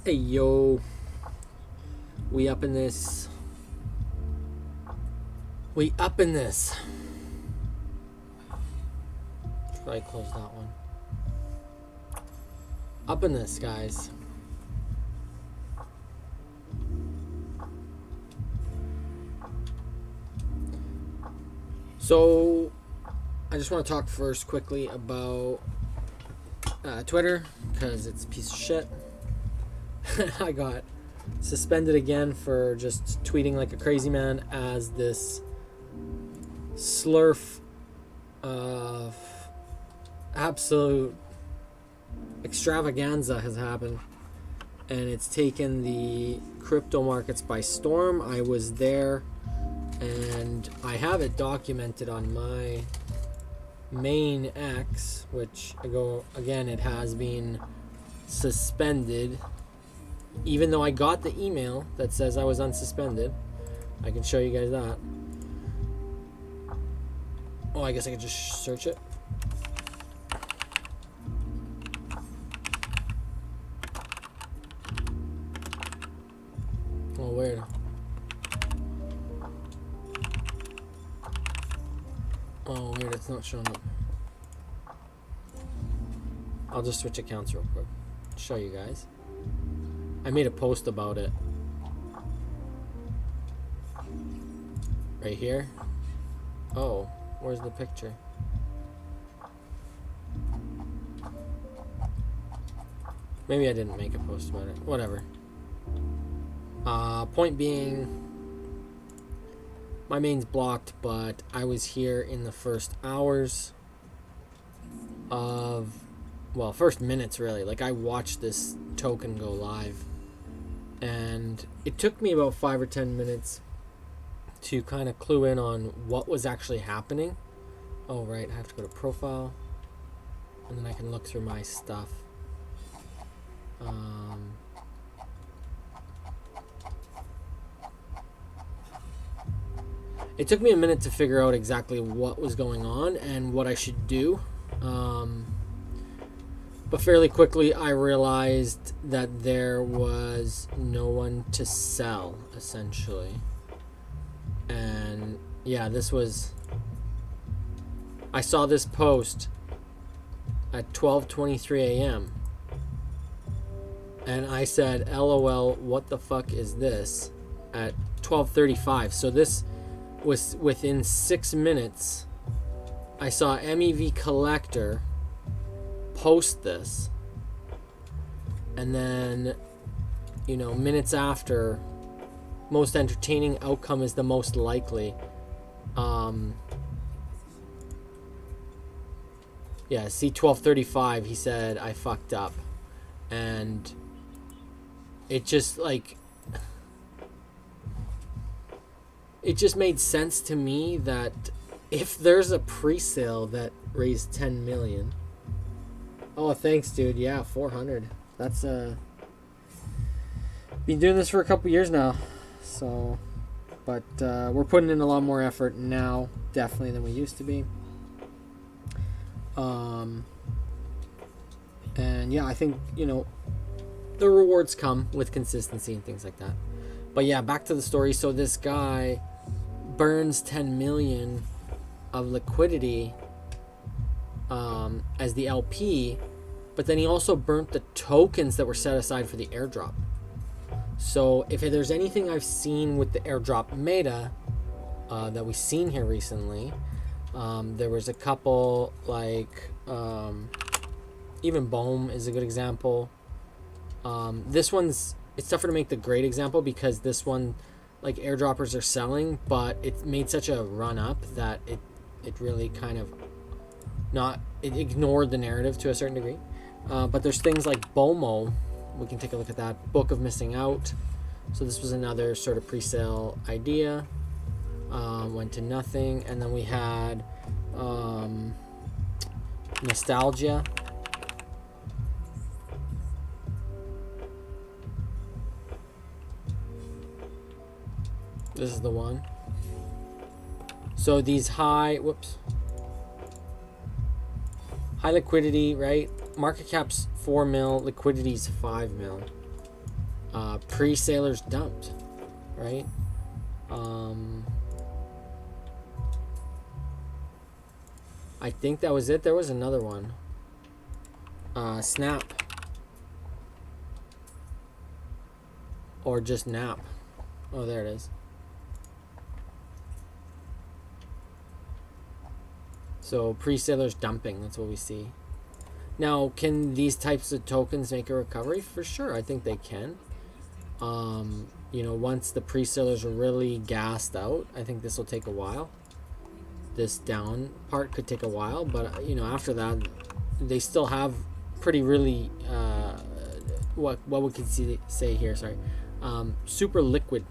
Hey yo, we up in this. We up in this. Probably close that one. Up in this, guys. So, I just want to talk first quickly about Twitter, because it's a piece of shit. I got suspended again for just tweeting like a crazy man as this Slerf absolute extravaganza has happened, and it's taken the crypto markets by storm. I was there, and I have it documented on my main X, which again, it has been suspended. Even though I got the email that says I was unsuspended, I can show you guys that. Oh, I guess I could just search it. Oh, weird. Oh, weird, it's not showing up. I'll just switch accounts real quick. Show you guys. I made a post about it. Right here. Oh, where's the picture? Maybe I didn't make a post about it. Whatever. Point being, my main's blocked, but I was here in the first hours of, well, first minutes really. Like, I watched this token go live, and it took me about 5 or 10 minutes to kind of clue in on what was actually happening. Oh, right, I have to go to profile, and then I can look through my stuff. It took me a minute to figure out exactly what was going on and what I should do. But fairly quickly, I realized that there was no one to sell, essentially. And yeah, I saw this post at 12:23 a.m. And I said, LOL, what the fuck is this? At 12:35. So this was within 6 minutes. I saw MEV Collector post this, and then, you know, minutes after, most entertaining outcome is the most likely. Yeah, see, 12:35, he said I fucked up, and it just like, it just made sense to me that if there's a pre-sale that raised 10 million. Oh, thanks, dude. Yeah, 400. That's been doing this for a couple years now. So, but we're putting in a lot more effort now, definitely, than we used to be. And yeah, I think, you know, the rewards come with consistency and things like that. But yeah, back to the story. So this guy burns 10 million of liquidity as the LP, but then he also burnt the tokens that were set aside for the airdrop. So if there's anything I've seen with the airdrop meta that we've seen here recently, there was a couple, like even Bohm is a good example. This one's, it's tougher to make the great example because this one, like, airdroppers are selling, but it made such a run up that it really kind of it ignored the narrative to a certain degree. But there's things like BOMO. We can take a look at that. Book of Missing Out. So this was another sort of pre-sale idea. Went to nothing. And then we had Nostalgia. This is the one. So these high liquidity, right? Market cap's 4 mil, liquidity's 5 mil. Pre-sailers dumped, right? I think that was it. There was another one. Snap. Or just nap. Oh, there it is. So pre-sailers dumping, that's what we see. Now, can these types of tokens make a recovery? For sure, I think they can. You know, once the pre-sailers are really gassed out, I think this will take a while. This down part could take a while, but you know, after that, they still have pretty really what we could say here. Sorry, super liquid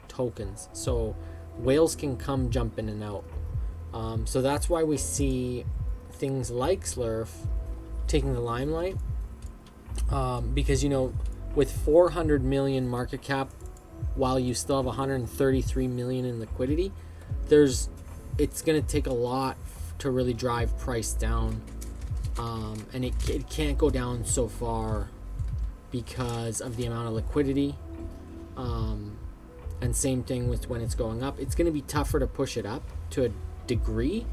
tokens, so whales can come jump in and out. So that's why we see things like Slerf taking the limelight, because you know, with 400 million market cap, while you still have 133 million in liquidity, it's going to take a lot to really drive price down, and it can't go down so far because of the amount of liquidity, and same thing with when it's going up. It's going to be tougher to push it up to a degree,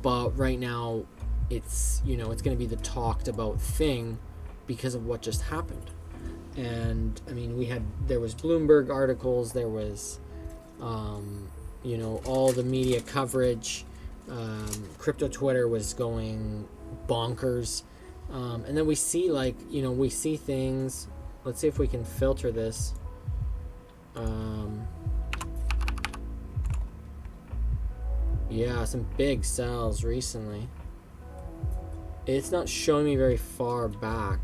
but right now it's, you know, it's going to be the talked about thing because of what just happened. And I mean, there was Bloomberg articles, there was you know, all the media coverage, crypto Twitter was going bonkers, and then we see, like, you know, we see things. Let's see if we can filter this. Yeah, some big sells recently. It's not showing me very far back,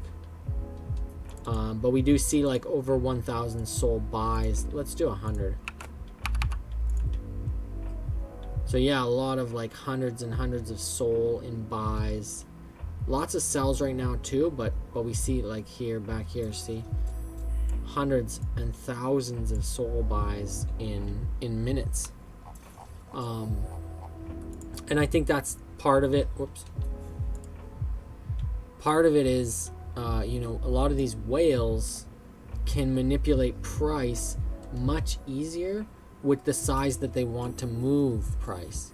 but we do see like over 1,000 sold buys. Let's do 100. So yeah, a lot of like hundreds and hundreds of sold in buys. Lots of sells right now too, but we see like here, back here, see hundreds and thousands of sold buys in minutes. And I think that's part of it. Whoops. Part of it is, you know, a lot of these whales can manipulate price much easier with the size that they want to move price.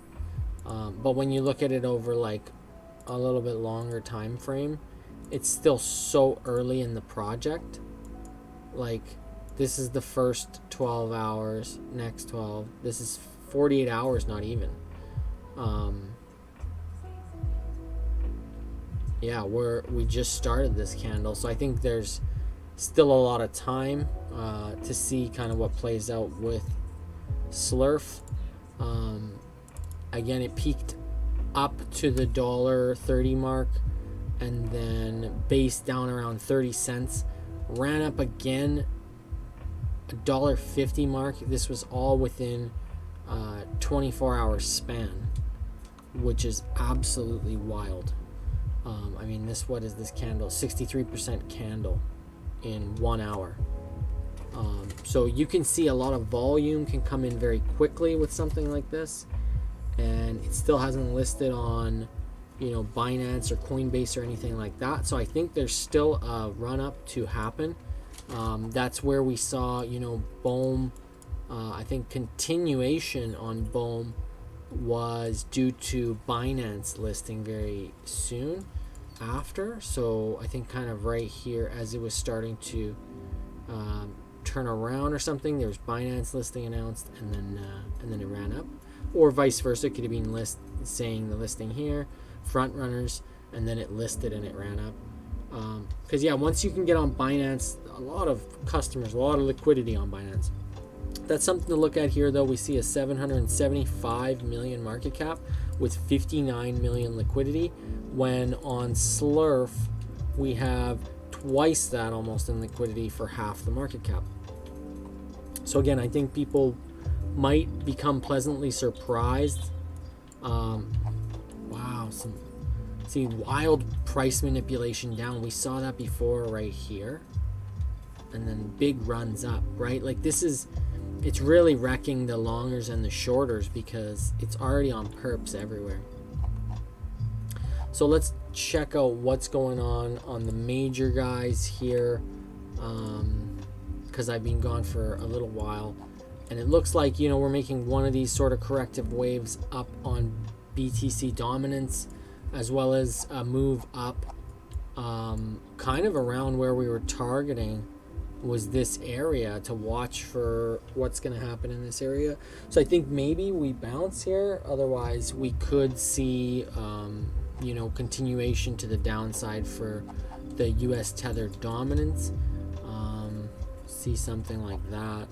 But when you look at it over like a little bit longer time frame, it's still so early in the project. Like, this is the first 12 hours, next 12. This is 48 hours, not even. Yeah, we just started this candle, so I think there's still a lot of time to see kind of what plays out with Slerf. Again, it peaked up to the $1.30 mark and then based down around 30 cents, ran up again $1.50 mark. This was all within 24-hour span, which is absolutely wild. I mean, what is this candle? 63% candle in 1 hour. So you can see a lot of volume can come in very quickly with something like this, and it still hasn't listed on, you know, Binance or Coinbase or anything like that. So I think there's still a run up to happen. That's where we saw, you know, BOEM. I think continuation on BOEM was due to Binance listing very soon after. So I think kind of right here as it was starting to turn around or something, there was Binance listing announced, and then it ran up, or vice versa. It could have been saying the listing here, front runners, and then it listed and it ran up. Because yeah, once you can get on Binance, a lot of customers, a lot of liquidity on Binance. That's something to look at here, though. We see a 775 million market cap with 59 million liquidity, when on Slerf we have twice that almost in liquidity for half the market cap. So again, I think people might become pleasantly surprised. Wow, see wild price manipulation down. We saw that before right here, and then big runs up, right? Like it's really wrecking the longers and the shorters because it's already on perps everywhere. So let's check out what's going on the major guys here, because I've been gone for a little while, and it looks like, you know, we're making one of these sort of corrective waves up on BTC dominance, as well as a move up kind of around where we were targeting was this area, to watch for what's going to happen in this area. So I think maybe we bounce here, otherwise we could see you know, continuation to the downside for the US tethered dominance. See something like that,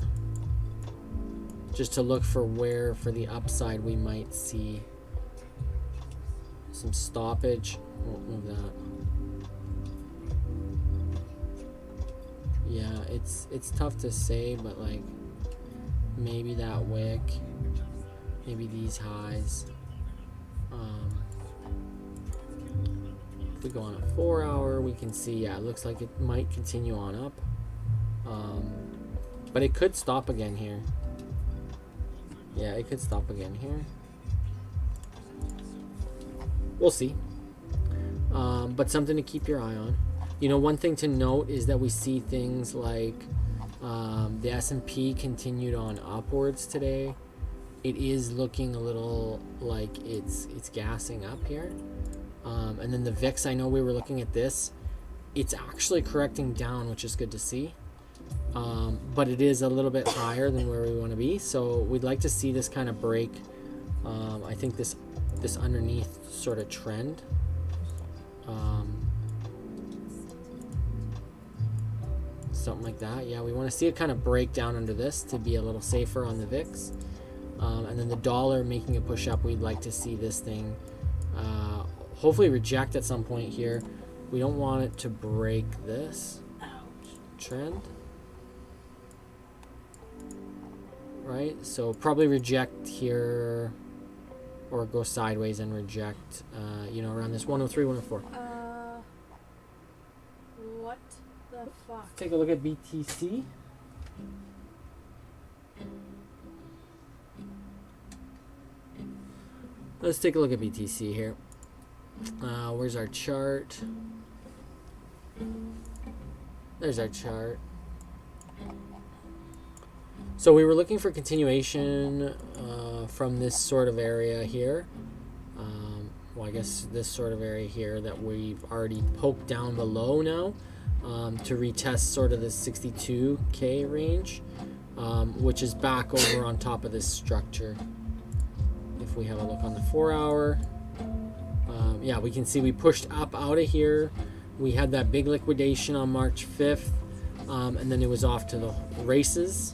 just to look for where for the upside we might see some stoppage. Won't move that. Yeah, it's tough to say, but like maybe that wick, maybe these highs. If we go on a 4 hour, we can see, yeah, it looks like it might continue on up, but it could stop again here. Yeah, it could stop again here. We'll see. But something to keep your eye on. You know, one thing to note is that we see things like the S&P continued on upwards today. It is looking a little like it's gassing up here. And then the VIX, I know we were looking at this. It's actually correcting down, which is good to see. But it is a little bit higher than where we want to be. So we'd like to see this kind of break. I think this underneath sort of trend. Something like that. Yeah, we want to see it kind of break down under this to be a little safer on the VIX. And then the dollar making a push up, we'd like to see this thing hopefully reject at some point here. We don't want it to break this trend, right? So probably reject here, or go sideways and reject, you know, around this 103, 104. What the fuck? Take a look at BTC. Let's take a look at BTC here. Where's our chart? There's our chart. So we were looking for continuation from this sort of area here. Well, I guess this sort of area here that we've already poked down below now, to retest sort of the 62K range, which is back over on top of this structure. If we have a look on the 4 hour, yeah, we can see we pushed up out of here. We had that big liquidation on March 5th, and then it was off to the races.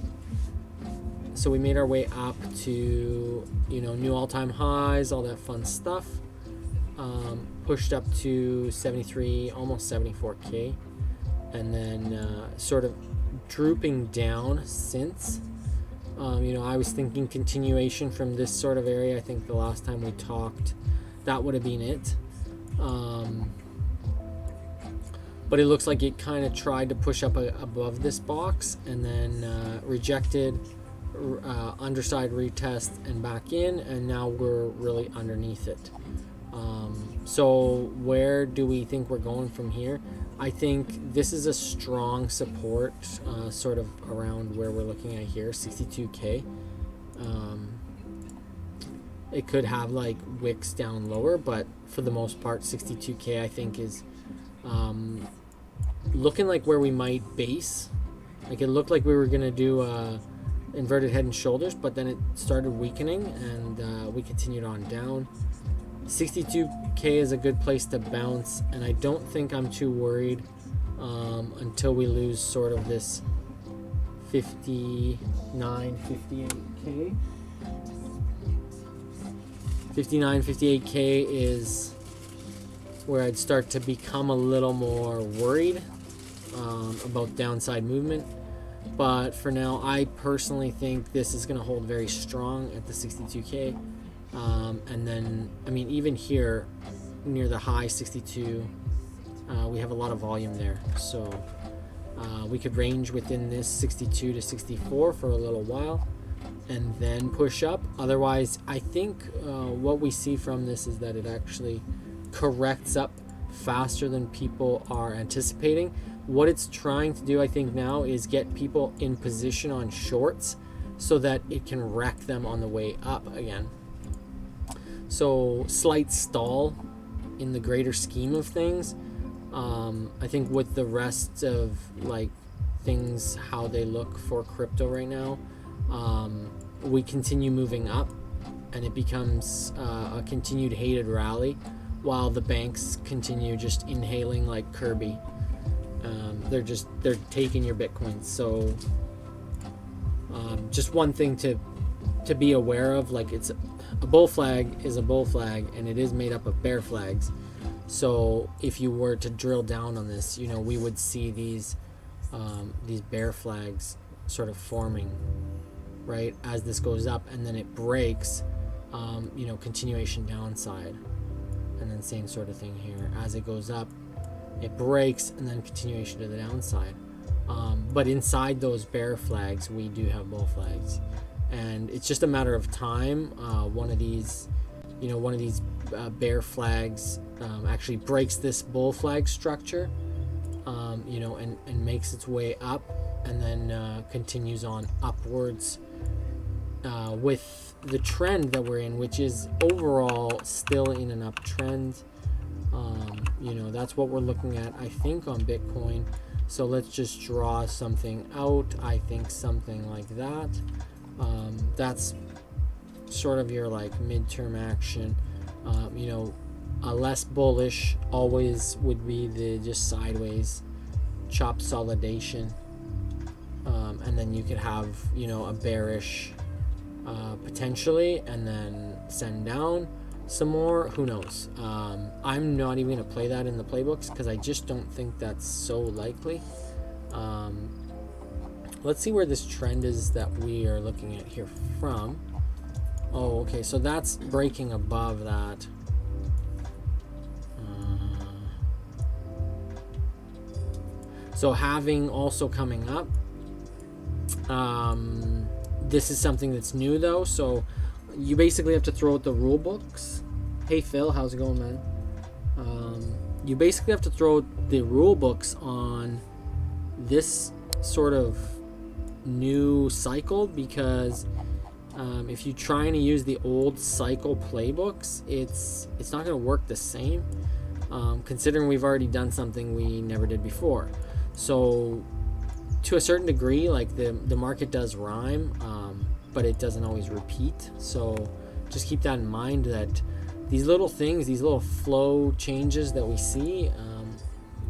So we made our way up to, you know, new all-time highs, all that fun stuff. Pushed up to 73, almost 74K, and then sort of drooping down since. You know, I was thinking continuation from this sort of area. I think the last time we talked, that would have been it. But it looks like it kind of tried to push up above this box and then rejected, underside retest and back in, and now we're really underneath it. So where do we think we're going from here? I think this is a strong support, sort of around where we're looking at here, 62K. It could have like wicks down lower, but for the most part, 62K I think is looking like where we might base. Like it looked like we were gonna do inverted head and shoulders, but then it started weakening, and we continued on down. 62K is a good place to bounce, and I don't think I'm too worried until we lose sort of this 59, 58K. 59, 58K is where I'd start to become a little more worried about downside movement. But for now, I personally think this is going to hold very strong at the 62K. And then, I mean, even here near the high 62, we have a lot of volume there. So we could range within this 62 to 64 for a little while and then push up. Otherwise, I think what we see from this is that it actually corrects up faster than people are anticipating. What it's trying to do, I think, now is get people in position on shorts so that it can wreck them on the way up again. So slight stall in the greater scheme of things. I think with the rest of like things, how they look for crypto right now, we continue moving up and it becomes a continued hated rally while the banks continue just inhaling like Kirby. They're taking your Bitcoins. So just one thing to be aware of, like, it's a bull flag is a bull flag and it is made up of bear flags. So if you were to drill down on this, you know, we would see these bear flags sort of forming right as this goes up, and then it breaks, you know, continuation downside, and then same sort of thing here as it goes up, it breaks, and then continuation to the downside. But inside those bear flags we do have bull flags, and it's just a matter of time. One of these bear flags actually breaks this bull flag structure, you know, and makes its way up, and then continues on upwards with the trend that we're in, which is overall still in an uptrend. You know, that's what we're looking at, I think, on Bitcoin. So let's just draw something out. I think something like that. That's sort of your like midterm action. You know, a less bullish always would be the just sideways chop solidation, and then you could have, you know, a bearish potentially, and then send down some more. Who knows? I'm not even gonna play that in the playbooks because I just don't think that's so likely. Let's see where this trend is that we are looking at here from. Oh, okay, so that's breaking above that. So having also coming up, this is something that's new though, so you basically have to throw out the rule books. Hey Phil, how's it going, man? You basically have to throw the rule books on this sort of new cycle, because if you're trying to use the old cycle playbooks, it's not going to work the same, considering we've already done something we never did before. So to a certain degree, like the market does rhyme, but it doesn't always repeat. So just keep that in mind, that these little things, these little flow changes that we see,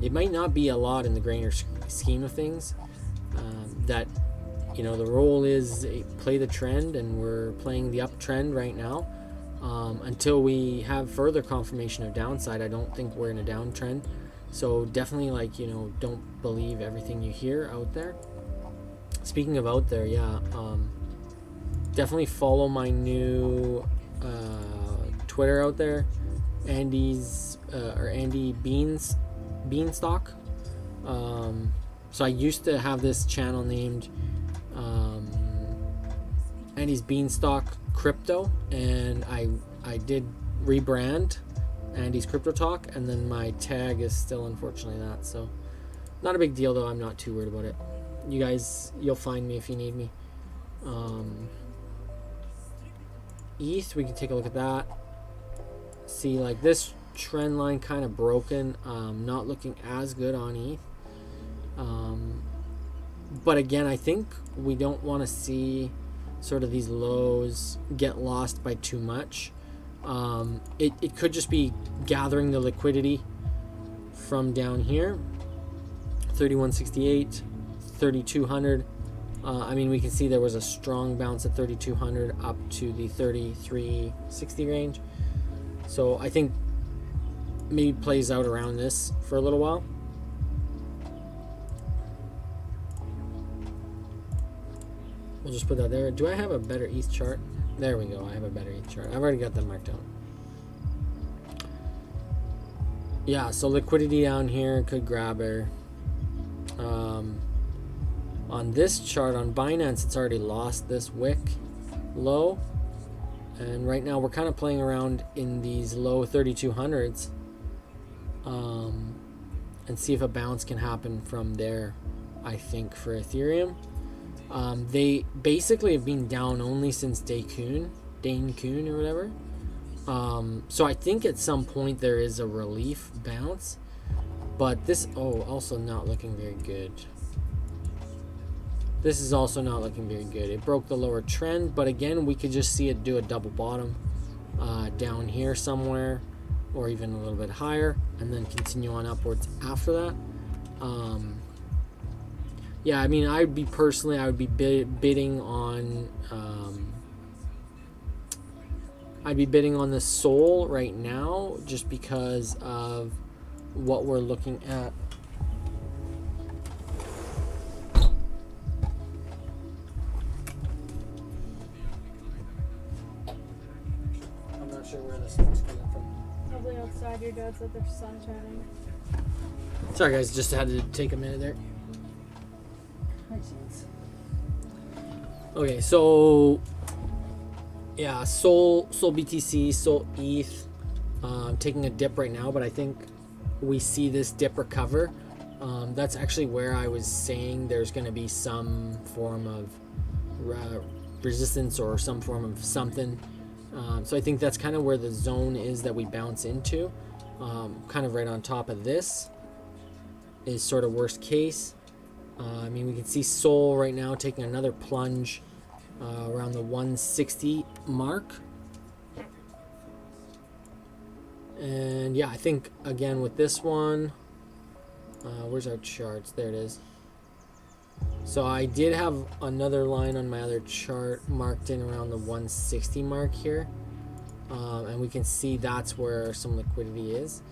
it might not be a lot in the grander scheme of things. That, you know, the role is play the trend, and we're playing the uptrend right now. Until we have further confirmation of downside, I don't think we're in a downtrend. So definitely, like, you know, don't believe everything you hear out there. Speaking of out there, yeah, definitely follow my new Twitter out there, Andy Beanstalk. So I used to have this channel named Andy's Beanstalk Crypto, and I did rebrand Andy's Crypto Talk, and then my tag is still unfortunately that. So not a big deal though, I'm not too worried about it. You guys, you'll find me if you need me. ETH, we can take a look at that. See, like, this trend line kind of broken, not looking as good on ETH. But again, I think we don't want to see sort of these lows get lost by too much. It could just be gathering the liquidity from down here, 3168, 3200. I mean, we can see there was a strong bounce at 3200 up to the 3360 range. So I think maybe plays out around this for a little while. We'll just put that there. Do I have a better ETH chart? There we go. I have a better ETH chart. I've already got that marked out. Yeah, so liquidity down here could grab her. On this chart on Binance, it's already lost this wick low. And right now we're kind of playing around in these low 3200s. and see if a bounce can happen from there. I think for Ethereum, they basically have been down only since Dane Kuhn or whatever. So I think at some point there is a relief bounce, but this also not looking very good. This is also not looking very good. It broke the lower trend, but again, we could just see it do a double bottom down here somewhere, or even a little bit higher, and then continue on upwards after that. Yeah, I mean, I would be bidding on I'd be bidding on the Sol right now, just because of what we're looking at. I'm not sure where this is coming from. Probably outside your dad's at their sun shining. Sorry guys, just had to take a minute there. Okay, so yeah, Sol BTC, Sol ETH, taking a dip right now, but I think we see this dip recover. That's actually where I was saying there's going to be some form of resistance or some form of something. So I think that's kind of where the zone is that we bounce into. Kind of right on top of this is sort of worst case. I mean, we can see Sol right now taking another plunge around the 160 mark. And yeah, I think again with this one, where's our charts? There it is. So I did have another line on my other chart marked in around the 160 mark here. And we can see that's where some liquidity is.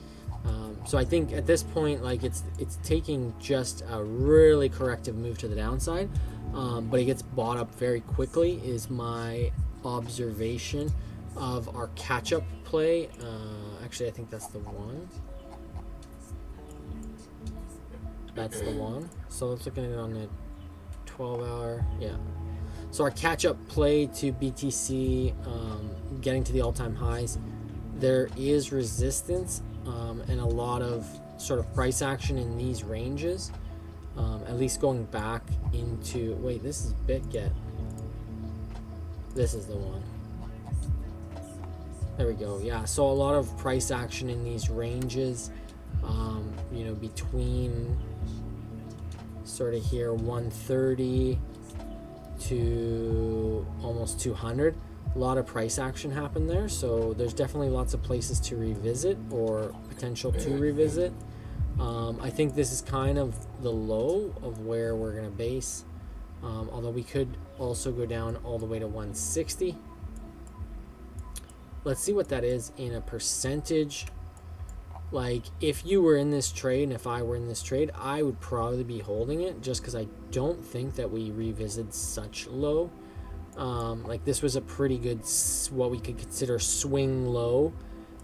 So I think at this point, like it's taking just a really corrective move to the downside, but it gets bought up very quickly is my observation of our catch-up play. Actually, I think that's the one. That's the one. So let's look at it on the 12-hour. Yeah. So our catch-up play to BTC, getting to the all-time highs. There is resistance and a lot of sort of price action in these ranges, at least going back into, wait, this is BitGet. This is the one. There we go. Yeah, so a lot of price action in these ranges, you know, between sort of here 130 to almost 200. A lot of price action happened there, so there's definitely lots of places to revisit or potential to revisit. I think this is kind of the low of where we're going to base, although we could also go down all the way to 160. Let's see what that is in a percentage. Like, if you were in this trade and if I were in this trade, I would probably be holding it, just because I don't think that we revisit such low. Like, this was a pretty good, what we could consider swing low.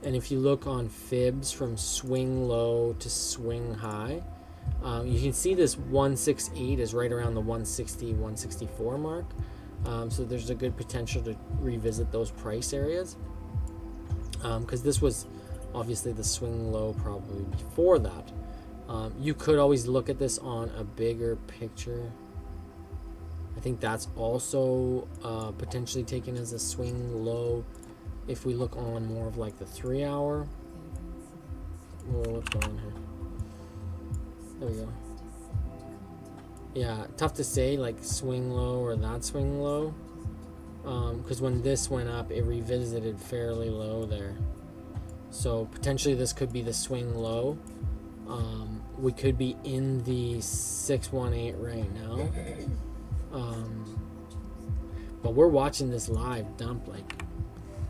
And if you look on fibs from swing low to swing high, you can see this 168 is right around the 160, 164 mark. So there's a good potential to revisit those price areas. Because this was obviously the swing low probably before that. You could always look at this on a bigger picture. I think that's also potentially taken as a swing low if we look on more of like the 3 hour. Whoa, what's going on here? There we go. Yeah, tough to say like swing low or that swing low, because when this went up, it revisited fairly low there. So potentially this could be the swing low. We could be in the 618 right now. But we're watching this live dump. Like,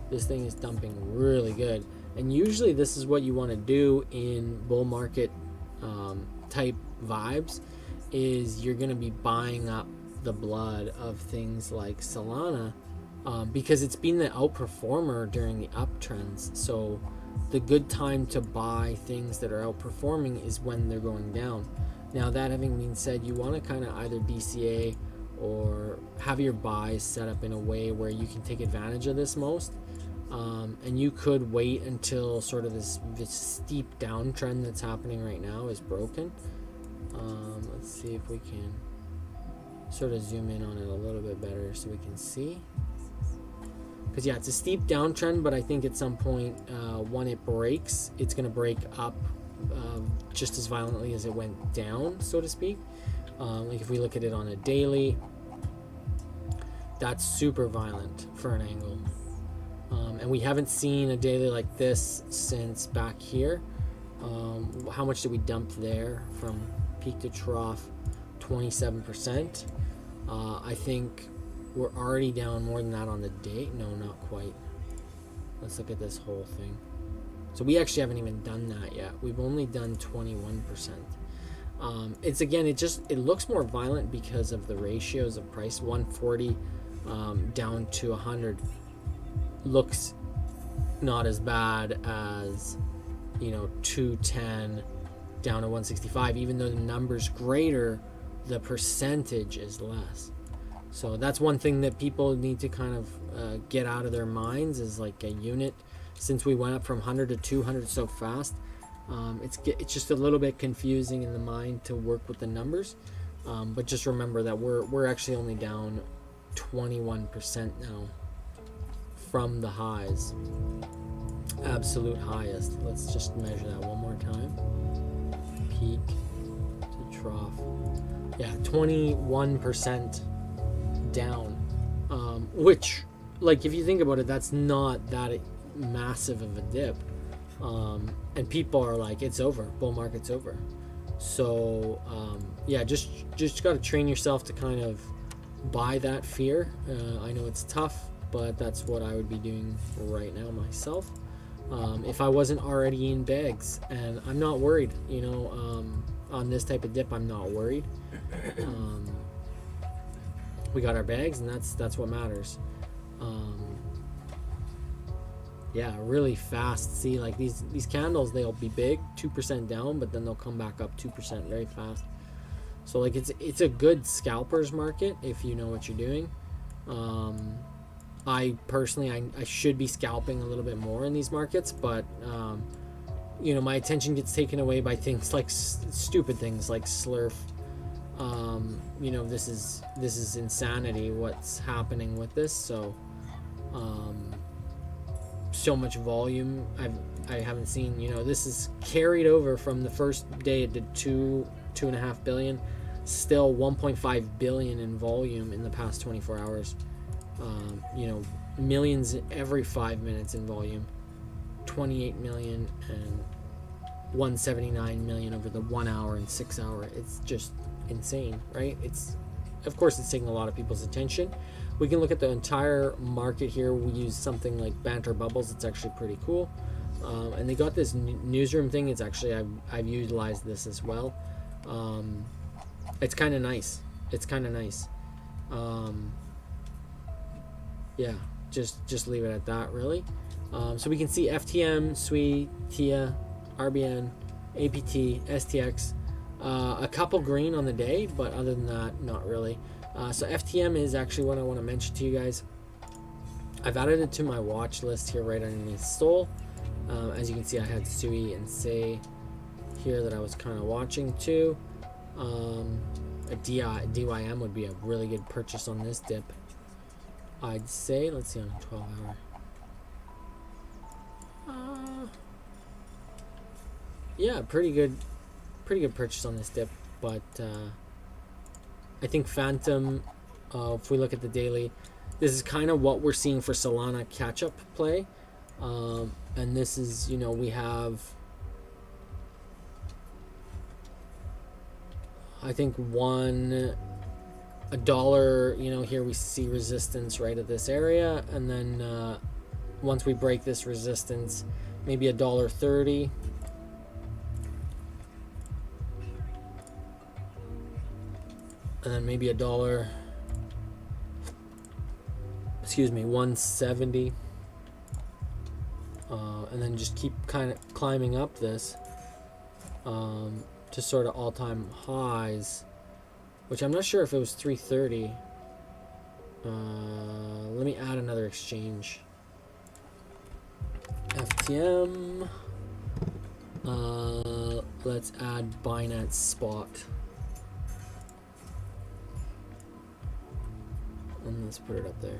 this thing is dumping really good, and usually this is what you want to do in bull market type vibes, is you're going to be buying up the blood of things like Solana, because it's been the outperformer during the uptrends. So the good time to buy things that are outperforming is when they're going down. Now, that having been said, you want to kind of either DCA or have your buys set up in a way where you can take advantage of this most. And you could wait until sort of this steep downtrend that's happening right now is broken. Let's see if we can sort of zoom in on it a little bit better so we can see. Because yeah, it's a steep downtrend, but I think at some point when it breaks, it's going to break up just as violently as it went down, so to speak. Like if we look at it on a daily, that's super violent for an angle. And we haven't seen a daily like this since back here. How much did we dump there from peak to trough? 27%. I think we're already down more than that on the day. No, not quite. Let's look at this whole thing. So we actually haven't even done that yet. We've only done 21%. It's again, it looks more violent because of the ratios of price. 140 down to 100 looks not as bad as, you know, 210 down to 165. Even though the number's greater, the percentage is less. So that's one thing that people need to kind of get out of their minds, is like a unit. Since we went up from 100 to 200 so fast, it's just a little bit confusing in the mind to work with the numbers. But just remember that we're actually only down 21% now from the highs, absolute highest. Let's just measure that one more time. Peak to trough. Yeah, 21% down, which, like, if you think about it, that's not that massive of a dip. And people are like, it's over, bull market's over. So yeah, just got to train yourself to kind of buy that fear. I know it's tough, but that's what I would be doing right now myself, if I wasn't already in bags. And I'm not worried, you know, on this type of dip. I'm not worried. We got our bags, and that's what matters. Yeah, really fast. See, like these candles, they'll be big, 2% down, but then they'll come back up 2% very fast. So like it's a good scalper's market if you know what you're doing. I personally, I should be scalping a little bit more in these markets, but you know, my attention gets taken away by things like stupid things like Slerf. You know, this is insanity what's happening with this. So so much volume I haven't seen. You know, this is carried over from the first day. It did 2.5 billion, still 1.5 billion in volume in the past 24 hours. You know, millions every 5 minutes in volume, 28 million and 179 million over the 1 hour and 6 hour. It's just insane, right? Of course it's taking a lot of people's attention. We can look at the entire market here. We use something like Banter Bubbles. It's actually pretty cool. And they got this newsroom thing. It's actually, I've utilized this as well. It's kind of nice. Yeah, just leave it at that, really. So we can see FTM, SWI, TIA, RBN, APT, STX, a couple green on the day, but other than that, not really. So FTM is actually what I want to mention to you guys. I've added it to my watch list here right underneath Sol. As you can see, I had SUI and Say here that I was kind of watching too. A DYM would be a really good purchase on this dip, I'd say. Let's see on a 12 hour. Yeah, pretty good purchase on this dip. But I think Phantom, if we look at the daily, this is kind of what we're seeing for Solana catch-up play. And this is, you know, we have, I think $1, you know, here we see resistance right at this area, and then once we break this resistance, maybe $1.30. And then maybe $1.70. And then just keep kind of climbing up this to sort of all-time highs, which I'm not sure if it was 330. Let me add another exchange. ETM. Let's add Binance Spot. And let's put it up there.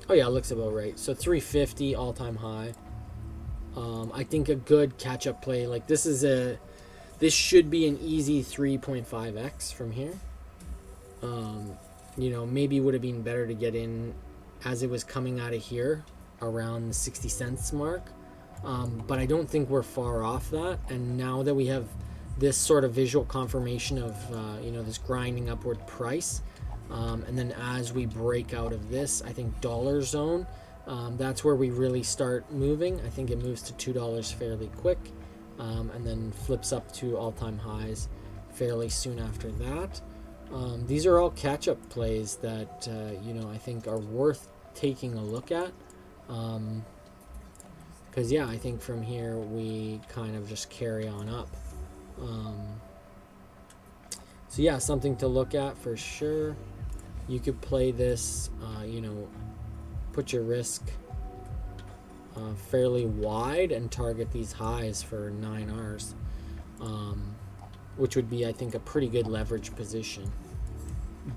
Oh yeah, it looks about right. So 350 all-time high. I think a good catch-up play, like this should be an easy 3.5x from here. You know, maybe would have been better to get in as it was coming out of here around the 60 cents mark. But I don't think we're far off that. And now that we have this sort of visual confirmation of, you know, this grinding upward price, and then as we break out of this, I think dollar zone, that's where we really start moving. I think it moves to $2 fairly quick, and then flips up to all-time highs fairly soon after that. These are all catch-up plays that, you know, I think are worth taking a look at. Because, yeah, I think from here we kind of just carry on up. So, yeah, something to look at for sure. You could play this, you know, put your risk fairly wide and target these highs for 9Rs, which would be, I think, a pretty good leverage position.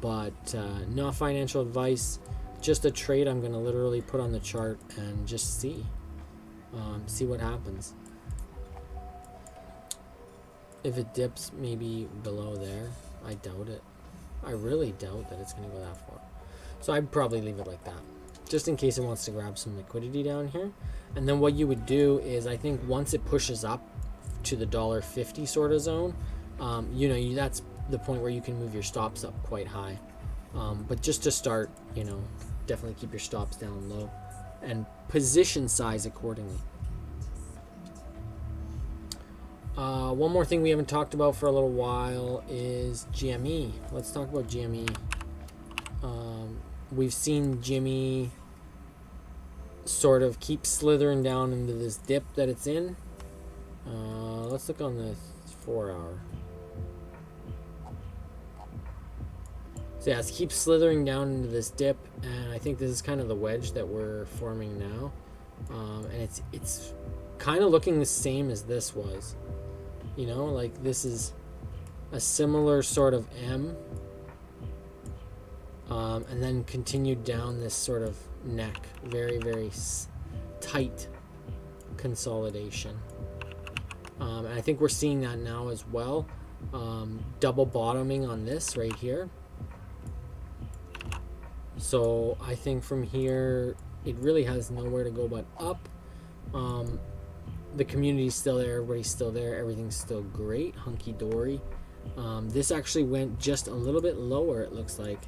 But not financial advice, just a trade I'm going to literally put on the chart and just see what happens. If it dips maybe below there, I doubt it. I really doubt that it's going to go that far. So I'd probably leave it like that, just in case it wants to grab some liquidity down here. And then what you would do is, I think once it pushes up to the $1.50 sort of zone, you know, that's the point where you can move your stops up quite high. But just to start, you know, definitely keep your stops down low and position size accordingly. One more thing we haven't talked about for a little while is GME. Let's talk about GME. We've seen GME sort of keep slithering down into this dip that it's in. Let's look on the 4-hour. So yeah, it keeps slithering down into this dip, and I think this is kind of the wedge that we're forming now. And it's kind of looking the same as this was. You know, like this is a similar sort of M, and then continued down this sort of neck, very, very tight consolidation. And I think we're seeing that now as well. Double bottoming on this right here. So I think from here, it really has nowhere to go but up. The community's still there, everybody's still there, everything's still great, hunky-dory. This actually went just a little bit lower, it looks like.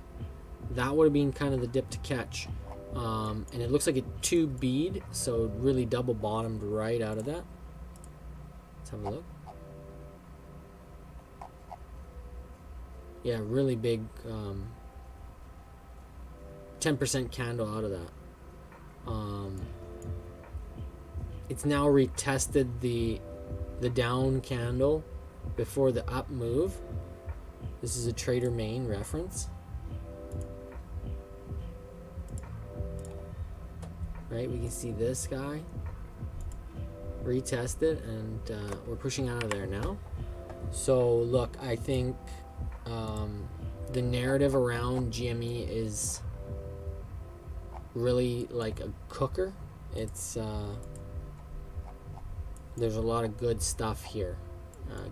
That would have been kind of the dip to catch. And it looks like it 2B'd, so it really double bottomed right out of that. Let's have a look. Yeah, really big 10% candle out of that. It's now retested the down candle before the up move. This is a trader main reference. Right, we can see this guy retested, and we're pushing out of there now. So look, I think the narrative around GME is really like a cooker. It's there's a lot of good stuff here,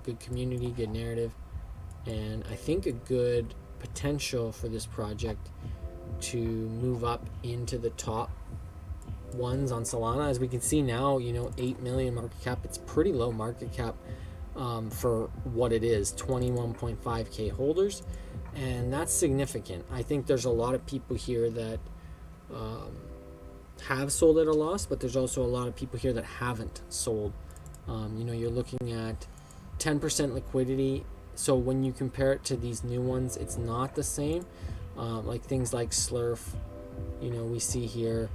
good community, good narrative, and I think a good potential for this project to move up into the top ones on Solana. As we can see now, you know, 8 million market cap. It's pretty low market cap for what it is, 21.5k holders, and that's significant. I think there's a lot of people here that have sold at a loss, but there's also a lot of people here that haven't sold. You know, you're looking at 10% liquidity, so when you compare it to these new ones, it's not the same. Like things like Slerf, you know, we see here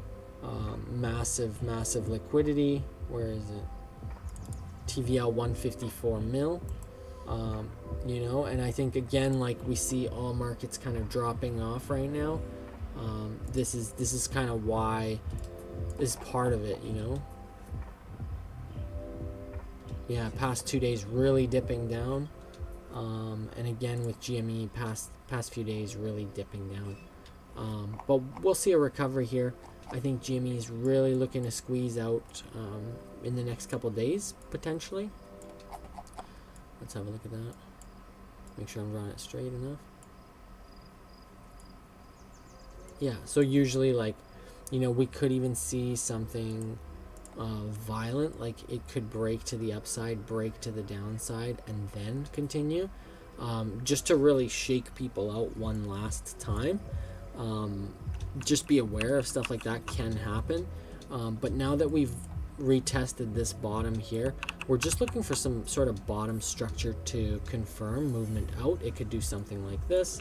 massive liquidity. Where is it? TVL 154 mil. You know, and I think again, like we see all markets kind of dropping off right now. This is kind of why, this is part of it, you know. Yeah, past 2 days really dipping down, and again with GME past few days really dipping down. But we'll see a recovery here. I think GME is really looking to squeeze out in the next couple days potentially. Let's have a look at that. Make sure I'm drawing it straight enough. Yeah, so usually, like, you know, we could even see something violent, like it could break to the upside, break to the downside, and then continue, just to really shake people out one last time. Just be aware of stuff like that can happen. But now that we've retested this bottom here, we're just looking for some sort of bottom structure to confirm movement out. It could do something like this.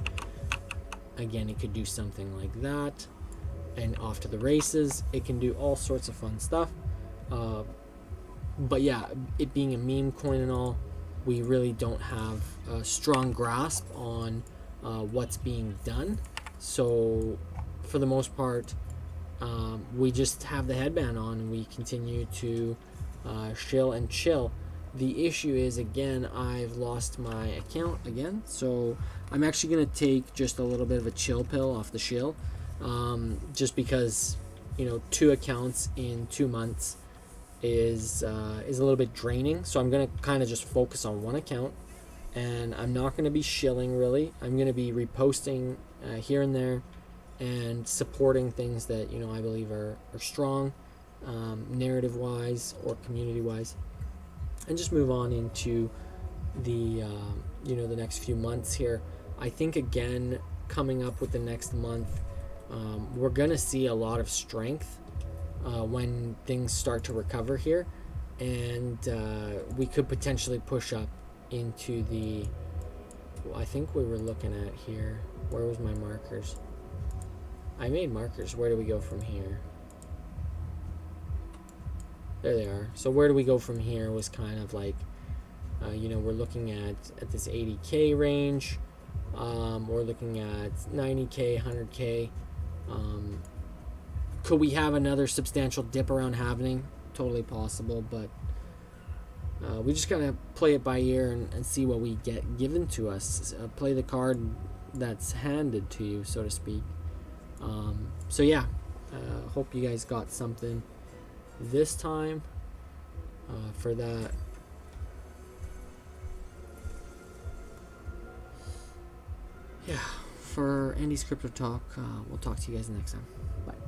Again, it could do something like that, and off to the races. It can do all sorts of fun stuff. But yeah, it being a meme coin and all, we really don't have a strong grasp on what's being done. So for the most part, we just have the headband on and we continue to shill and chill. The issue is, again, I've lost my account again, so I'm actually going to take just a little bit of a chill pill off the shill, just because, you know, 2 accounts in 2 months is a little bit draining. So I'm going to kind of just focus on 1 account, and I'm not going to be shilling really. I'm going to be reposting here and there and supporting things that, you know, I believe are strong, narrative wise or community wise, and just move on into the you know, the next few months here. I think again, coming up with the next month, we're gonna see a lot of strength when things start to recover here, and we could potentially push up into the, I think we were looking at here, where was my markers? I made markers. Where do we go from here? There they are. So where do we go from here was kind of like, you know, we're looking at this 80K range. We're looking at 90K, 100K. Could we have another substantial dip around halvening? Totally possible, but we just gotta play it by ear and see what we get given to us. Play the card that's handed to you, so to speak. So yeah, hope you guys got something this time for that. Yeah, for Andy's Crypto Talk, we'll talk to you guys next time. Bye.